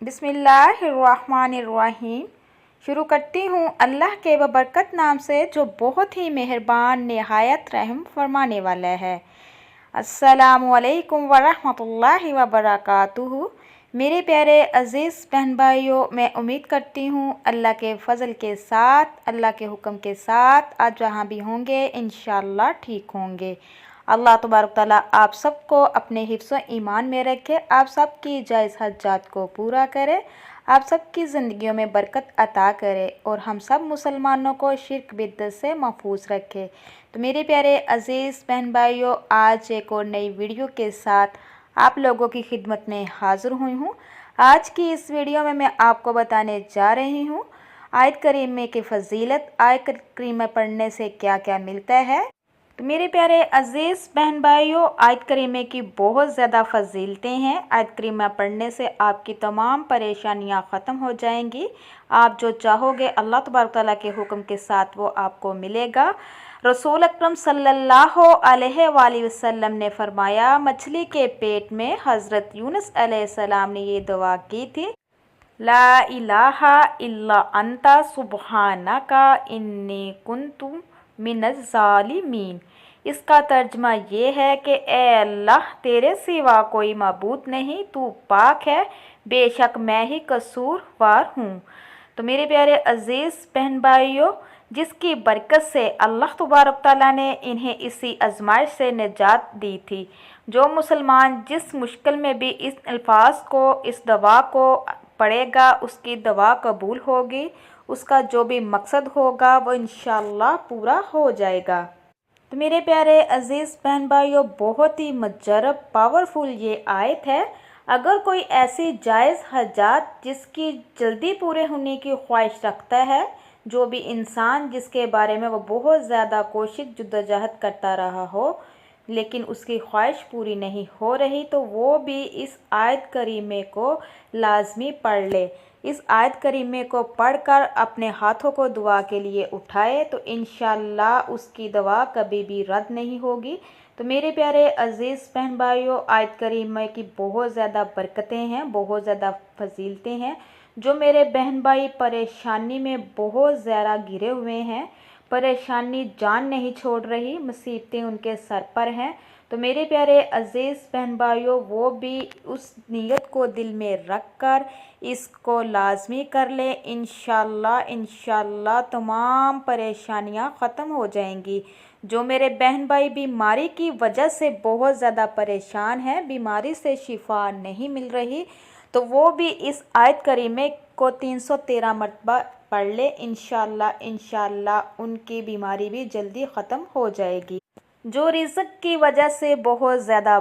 बिस्मिल्लाहिर्रहमानिर्रहीम। शुरू करती हूँ अल्लाह के बबरकत नाम से जो बहुत ही मेहरबान नहायत रहम फरमाने वाला है। अस्सलामुअलैकुम वरहमतुल्लाहि वबरकातुहू। मेरे प्यारे अज़ीज़ बहन भाइयों, मैं उम्मीद करती हूँ अल्लाह के फ़ज़ल के साथ, अल्लाह के हुक्म के साथ आज जहाँ भी होंगे इंशाअल्लाह ठीक होंगे। अल्लाह तबारक ताला आप सबको अपने हिफ्ज़ ईमान में रखे, आप सबकी जायज़ हज्जात को पूरा करे, आप सबकी ज़िंदगियों में बरकत अता करे और हम सब मुसलमानों को शिर्क बिद्दत से महफूज रखे। तो मेरे प्यारे अज़ीज़ बहन भाइयों, आज एक और नई वीडियो के साथ आप लोगों की खिदमत में हाज़िर हुई हूँ। आज की इस वीडियो में मैं आपको बताने जा रही हूँ आयत करीमे की फ़जीलत, आयत करीमा पढ़ने से क्या क्या मिलता है। तो मेरे प्यारे अज़ीज़ बहन भाइयों, आयत करीमे की बहुत ज़्यादा फ़जीलतें हैं। आयत करीमा पढ़ने से आपकी तमाम परेशानियां ख़त्म हो जाएंगी। आप जो चाहोगे अल्लाह तबारक तआला के हुक्म के साथ वो आपको मिलेगा। रसूल अकरम सल्लल्लाहु अलैहि वसल्लम ने फरमाया, मछली के पेट में हज़रत यूनुस अलैहिस्सलाम ने ये दुआ की थी, ला इलाहा इल्ला अंता सुब्हानका इन्नी कुन्तु मिनज़ ज़ालिमीन। इसका तर्जमा ये है कि ए अल्लाह, तेरे सिवा कोई मबूद नहीं, तू पाक है, बेशक मैं ही कसूरवार हूँ। तो मेरे प्यारे अज़ीज़ बहन भाइयों, जिसकी बरकत से अल्लाह तबारक ताला ने इन्हें इसी आजमाइश से निजात दी थी। जो मुसलमान जिस मुश्किल में भी इस अल्फाज को, इस दवा को पढ़ेगा उसकी दवा कबूल होगी, उसका जो भी मकसद होगा वो इंशाअल्लाह पूरा हो जाएगा। तो मेरे प्यारे अज़ीज़ बहन भाइयों, बहुत ही मुजरब पावरफुल ये आयत है। अगर कोई ऐसी जायज़ हजात जिसकी जल्दी पूरे होने की ख्वाहिश रखता है, जो भी इंसान जिसके बारे में वो बहुत ज़्यादा कोशिश जद्दोजहद करता रहा हो लेकिन उसकी ख्वाहिश पूरी नहीं हो रही, तो वो भी इस आयत करीमे को लाजमी पढ़ ले। इस आयत करीमे को पढ़कर अपने हाथों को दुआ के लिए उठाए तो इंशाअल्लाह उसकी दुआ कभी भी रद्द नहीं होगी। तो मेरे प्यारे अज़ीज़ बहन भाइयों, आयत करीमे की बहुत ज़्यादा बरकतें हैं, बहुत ज़्यादा फजीलतें हैं। जो मेरे बहन भाई परेशानी में बहुत ज़्यादा घिरे हुए हैं, परेशानी जान नहीं छोड़ रही, मुसीबतें उनके सर पर हैं, तो मेरे प्यारे अज़ीज़ बहन भाइयों, वो भी उस नीयत को दिल में रख कर इसको लाजमी कर ले। इंशाअल्लाह इंशाअल्लाह तमाम परेशानियां ख़त्म हो जाएंगी। जो मेरे बहन भाई बीमारी की वजह से बहुत ज़्यादा परेशान हैं, बीमारी से शिफा नहीं मिल रही, तो वो भी इस आयत करीमे को 313 मरतबा पढ़ ले। इंशाअल्लाह इंशाअल्लाह उनकी बीमारी भी जल्दी ख़त्म हो जाएगी। जो रिज़्क़ की वजह से बहुत ज़्यादा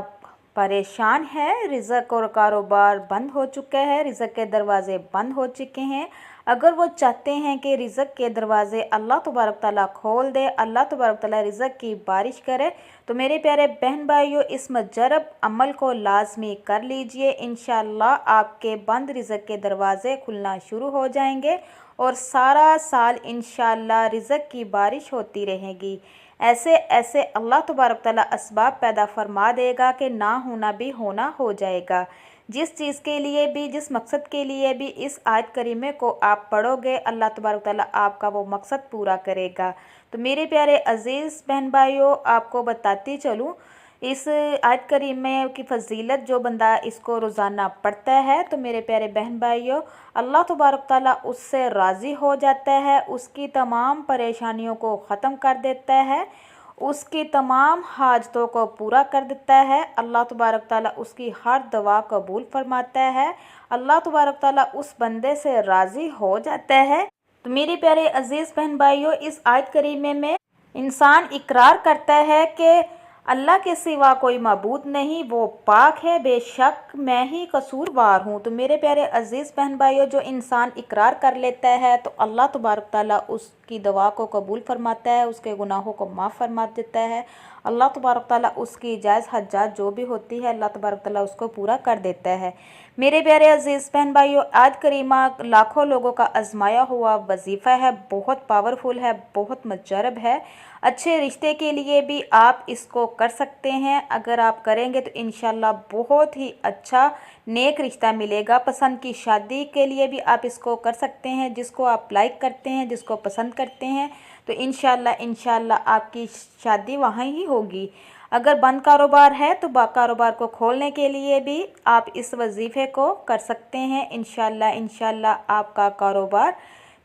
परेशान है, रिज़्क़ और कारोबार बंद हो चुका है, रिज़्क़ के दरवाज़े बंद हो चुके हैं, अगर वो चाहते हैं कि रिज़्क़ के दरवाज़े अल्लाह तबारक ताला खोल दे, अल्लाह तबारक ताला रिज़्क़ की बारिश करे, तो मेरे प्यारे बहन भाइयों इस मुजरब अमल को लाजमी कर लीजिए। इंशाअल्लाह आपके बंद रिज़्क़ के दरवाज़े खुलना शुरू हो जाएंगे और सारा साल इंशाअल्लाह रिज़्क़ की बारिश होती रहेगी। ऐसे ऐसे अल्लाह तबारक ताला असबाब पैदा फरमा देगा कि ना होना भी होना हो जाएगा। जिस चीज़ के लिए भी, जिस मकसद के लिए भी इस आयत करीमे को आप पढ़ोगे, अल्लाह तबारक ताला आपका वो मकसद पूरा करेगा। तो मेरे प्यारे अज़ीज़ बहन भाइयों, आपको बताती चलूँ इस आयत करीमे की फ़जीलत, जो बंदा इसको रोज़ाना पढ़ता है तो मेरे प्यारे बहन भाइयों अल्लाह तबारक ताला उससे राज़ी हो जाता है, उसकी तमाम परेशानियों को ख़त्म कर देता है, उसकी तमाम हाजतों को पूरा कर देता है। अल्लाह तबारक ताला उसकी हर दुआ कबूल फरमाता है, अल्लाह तबारक ताला उस बंदे से राज़ी हो जाता है। तो मेरे प्यारे अज़ीज़ बहन भाइयों, इस आयत करीमे में इंसान इकरार करता है कि अल्लाह के सिवा कोई मबूद नहीं, वो पाक है, बेशक मैं ही कसूरवार हूँ। तो मेरे प्यारे अज़ीज़ बहन भाइयों, जो इंसान इकरार कर लेता है तो अल्लाह तबारक ताला उसकी दुआ को कबूल फरमाता है, उसके गुनाहों को माफ़ फरमा देता है। अल्लाह तबारक ताला उसकी जायज़ हज्जात जो भी होती है अल्लाह तबारक ताला उसको पूरा कर देता है। मेरे प्यारे अजीज़ बहन भाइयों, आज करीमा लाखों लोगों का आजमाया हुआ वजीफ़ा है, बहुत पावरफुल है, बहुत मुजरब है। अच्छे रिश्ते के लिए भी आप इसको कर सकते हैं। अगर आप करेंगे तो इंशाल्लाह बहुत ही अच्छा नेक रिश्ता मिलेगा। पसंद की शादी के लिए भी आप इसको कर सकते हैं। जिसको आप लाइक करते हैं, जिसको पसंद करते हैं, तो इंशाल्लाह आपकी शादी वहाँ ही होगी। अगर बंद कारोबार है तो कारोबार को खोलने के लिए भी आप इस वजीफ़े को कर सकते हैं। इंशाल्लाह आपका कारोबार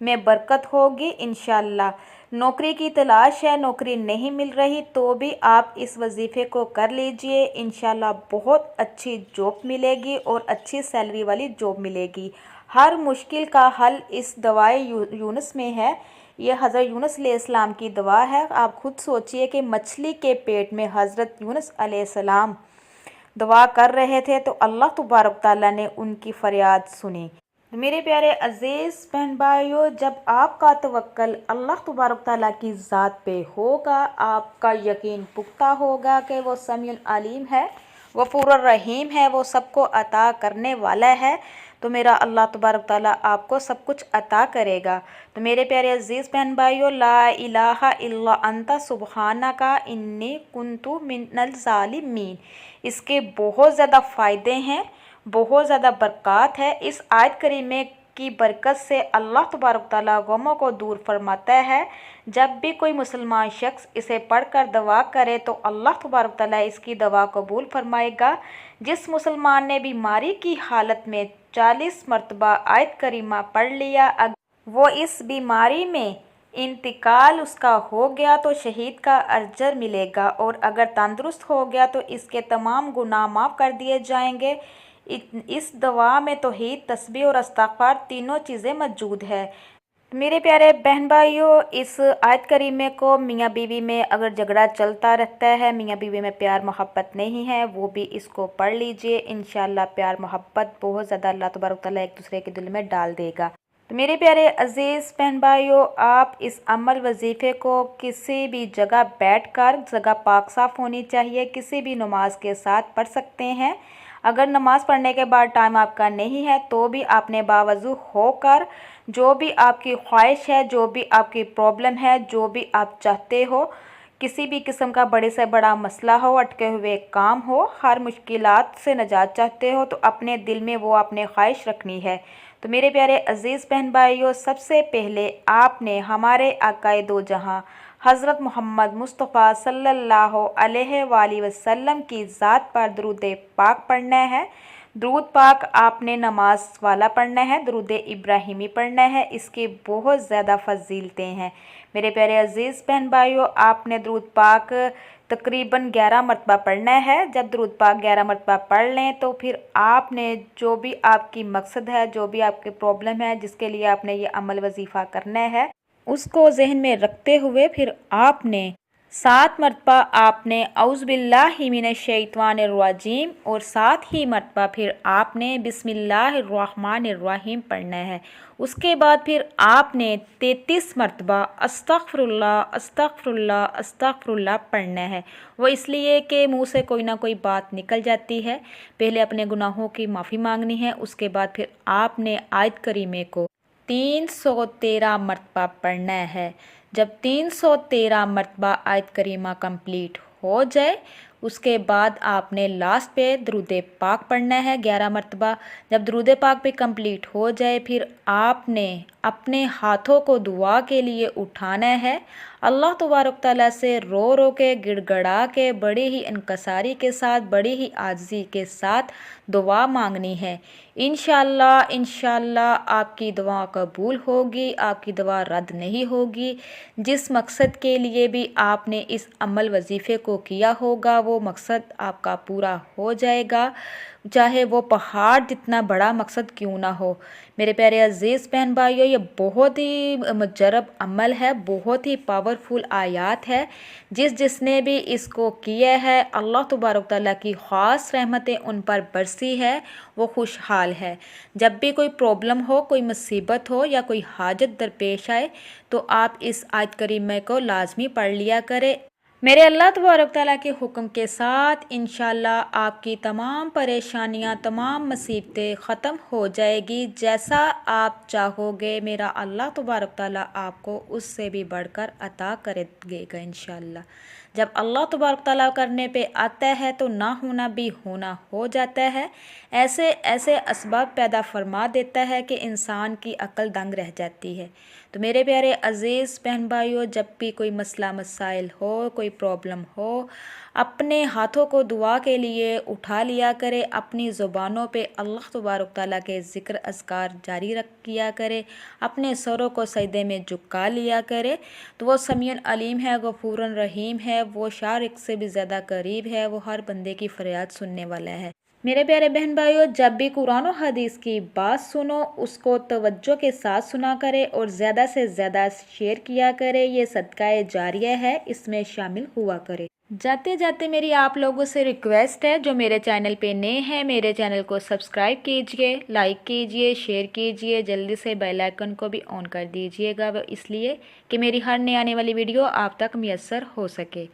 में बरकत होगी। इंशाल्लाह नौकरी की तलाश है, नौकरी नहीं मिल रही तो भी आप इस वजीफ़े को कर लीजिए। इंशाल्लाह बहुत अच्छी जॉब मिलेगी और अच्छी सैलरी वाली जॉब मिलेगी। हर मुश्किल का हल इस दवाए यूनुस में है। यह हज़रत यूनुस अलैहिस्सलाम की दुआ है। आप खुद सोचिए कि मछली के पेट में हज़रत यूनुस अलैहिस्सलाम दुआ कर रहे थे तो अल्लाह तबारक ताला ने उनकी फ़रियाद सुनी। मेरे प्यारे अजीज़ बहन भाइयों, जब आपका तवक्कल अल्लाह तबारक ताला की ज़ात पे होगा, आपका यकीन पुख्ता होगा कि वो समीउल अलीम है, वो पूरा रहीम है, वो सबको अता करने वाला है, तो मेरा अल्लाह तबारक ताला आपको सब कुछ अता करेगा। तो मेरे प्यारे अजीज़ बहन भाइयों, ला इलाहा इल्ला अंता सुबहानका इन्नी कुन्तु मिनल ज़ालिमीन, इसके बहुत ज़्यादा फ़ायदे हैं, बहुत ज़्यादा बरक़ात है। इस आयत करीमे की बरकत से अल्लाह तबारक ताला गमों को दूर फरमाता है। जब भी कोई मुसलमान शख्स इसे पढ़कर दुआ करे तो अल्लाह तबारक ताला इसकी दुआ कबूल फरमाएगा। जिस मुसलमान ने बीमारी की हालत में 40 मरतबा आयत करीमा पढ़ लिया, वो इस बीमारी में इंतकाल उसका हो गया तो शहीद का अजर मिलेगा, और अगर तंदुरुस्त हो गया तो इसके तमाम गुनाह माफ़ कर दिए जाएंगे। इस दवा में तौहीद, तस्बीह और इस्तिग़फ़ार तीनों चीज़ें मौजूद है। मेरे प्यारे बहन भाइयों, इस आयत करीमे को मियाँ बीवी में अगर झगड़ा चलता रहता है, मियाँ बीवी में प्यार मोहब्बत नहीं है, वो भी इसको पढ़ लीजिए। इंशाल्लाह प्यार मोहब्बत बहुत ज़्यादा अल्लाह तबारक तआला एक दूसरे के दिल में डाल देगा। तो मेरे प्यारे अजीज़ बहन भाइयों, आप इस अमल वजीफ़े को किसी भी जगह बैठकर, जगह पाक साफ़ होनी चाहिए, किसी भी नमाज के साथ पढ़ सकते हैं। अगर नमाज़ पढ़ने के बाद टाइम आपका नहीं है तो भी आपने बावज़ू होकर जो भी आपकी ख्वाहिश है, जो भी आपकी प्रॉब्लम है, जो भी आप चाहते हो, किसी भी किस्म का बड़े से बड़ा मसला हो, अटके हुए काम हो, हर मुश्किलात से निजात चाहते हो, तो अपने दिल में वो आपने ख्वाहिश रखनी है। तो मेरे प्यारे अजीज़ बहन भाइयों, सबसे पहले आपने हमारे आकाए दो जहां हज़रत मोहम्मद मुस्तफ़ा सल्लल्लाहु अलैहि वसल्लम की ज़ात पर दरूद पाक पढ़ना है। दरूद पाक आपने नमाज वाला पढ़ना है, दरूद इब्राहिमी पढ़ना है। इसकी बहुत ज़्यादा फजीलतें हैं। मेरे प्यारे अजीज़ बहन भाइयों, आपने दरूद पाक तकरीबन 11 मरतबा पढ़ना है। जब दरूद पाक 11 मरतबा पढ़ लें तो फिर आपने जो भी आपकी मकसद है, जो भी आपकी प्रॉब्लम है, जिसके लिए आपने ये अमल वजीफ़ा करना है, उसको जहन में रखते हुए फिर आपने 7 मरतबा आपने औज़ु बिल्लाहि मिनश शैतानिर रजीम और 7 ही मरतबा फिर आपने बिस्मिल्लाहिर्रहमानिर्रहीम पढ़ना है। उसके बाद फिर आपने 33 मरतबा अस्तग़फ़िरुल्लाह अस्तग़फ़िरुल्लाह अस्तग़फ़िरुल्लाह पढ़ना है। वो इसलिए कि मुँह से कोई ना कोई बात निकल जाती है। पहले अपने गुनाहों की माफ़ी मांगनी है, उसके बाद फिर आपने आयत करीमे को 313 मरतबा पढ़ना है। जब 313 मरतबा आयत करीमा कंप्लीट हो जाए, उसके बाद आपने लास्ट पे दरूद पाक पढ़ना है 11 मरतबा। जब दरूद पाक पे कंप्लीट हो जाए, फिर आपने अपने हाथों को दुआ के लिए उठाना है। अल्लाह तबारक ताला से रो रो के, गिड़गड़ा के, बड़ी ही इनकसारी के साथ, बड़ी ही आजिज़ी के साथ दुआ मांगनी है। इंशाल्लाह आपकी दुआ कबूल होगी, आपकी दुआ रद्द नहीं होगी। जिस मकसद के लिए भी आपने इस अमल वजीफ़े को किया होगा, वो मकसद आपका पूरा हो जाएगा, चाहे वो पहाड़ जितना बड़ा मकसद क्यों ना हो। मेरे प्यारे अजीज़ बहन भाइयों, ये बहुत ही मुजरब अमल है, बहुत ही पावरफुल आयात है। जिसने भी इसको किया है, अल्लाह तबारक तआला की ख़ास रहमतें उन पर बरसी है, वो खुशहाल है। जब भी कोई प्रॉब्लम हो, कोई मुसीबत हो या कोई हाजत दरपेश आए, तो आप इस आयत करीमे को लाजमी पढ़ लिया करें। मेरे अल्लाह तबारक ताला के हुक्म के साथ इंशाल्लाह आपकी तमाम परेशानियां, तमाम मुसीबतें ख़त्म हो जाएगी। जैसा आप चाहोगे मेरा अल्लाह तबारक ताला आपको उससे भी बढ़कर अता करेगा इंशाल्लाह। जब अल्लाह तबारक ताला करने पे आता है तो ना होना भी होना हो जाता है। ऐसे ऐसे असबाब पैदा फरमा देता है कि इंसान की अक्ल दंग रह जाती है। तो मेरे प्यारे अज़ीज़ बहन भाइयों, जब भी कोई मसला मसाइल हो, कोई प्रॉब्लम हो, अपने हाथों को दुआ के लिए उठा लिया करे। अपनी ज़ुबानों पे अल्लाह तबारक ताला के ज़िक्र अज़कार जारी रख किया करे। अपने सरों को सजदे में झुका लिया करे। तो वो समीउन अलीम है, गफूरुन रहीम है, वो शारिक से भी ज़्यादा करीब है, वो हर बंदे की फरियाद सुनने वाला है। मेरे प्यारे बहन भाइयों, जब भी कुरान और हदीस की बात सुनो उसको तवज्जो के साथ सुना करें और ज़्यादा से ज़्यादा शेयर किया करें। ये सदका जारिया है, इसमें शामिल हुआ करें। जाते जाते मेरी आप लोगों से रिक्वेस्ट है, जो मेरे चैनल पे नए हैं मेरे चैनल को सब्सक्राइब कीजिए, लाइक कीजिए, शेयर कीजिए, जल्दी से बेल आइकन को भी ऑन कर दीजिएगा, वो इसलिए कि मेरी हर नई आने वाली वीडियो आप तक मैसर हो सके।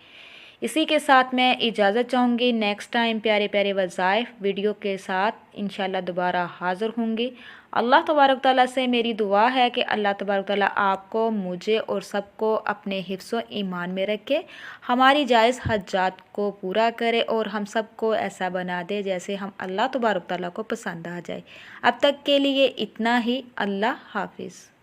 इसी के साथ मैं इजाज़त चाहूँगी। नेक्स्ट टाइम प्यारे प्यारे वज़ाइफ वीडियो के साथ इंशाल्लाह दोबारा हाज़िर होंगी। अल्लाह तबारक ताला से मेरी दुआ है कि अल्लाह तबारक ताला आपको, मुझे और सबको अपने हिफ्ज़ व ईमान में रखे, हमारी जायज़ हज्जात को पूरा करे और हम सबको ऐसा बना दे जैसे हम अल्लाह तबारक ताला को पसंद आ जाए। अब तक के लिए इतना ही। अल्लाह हाफिज़।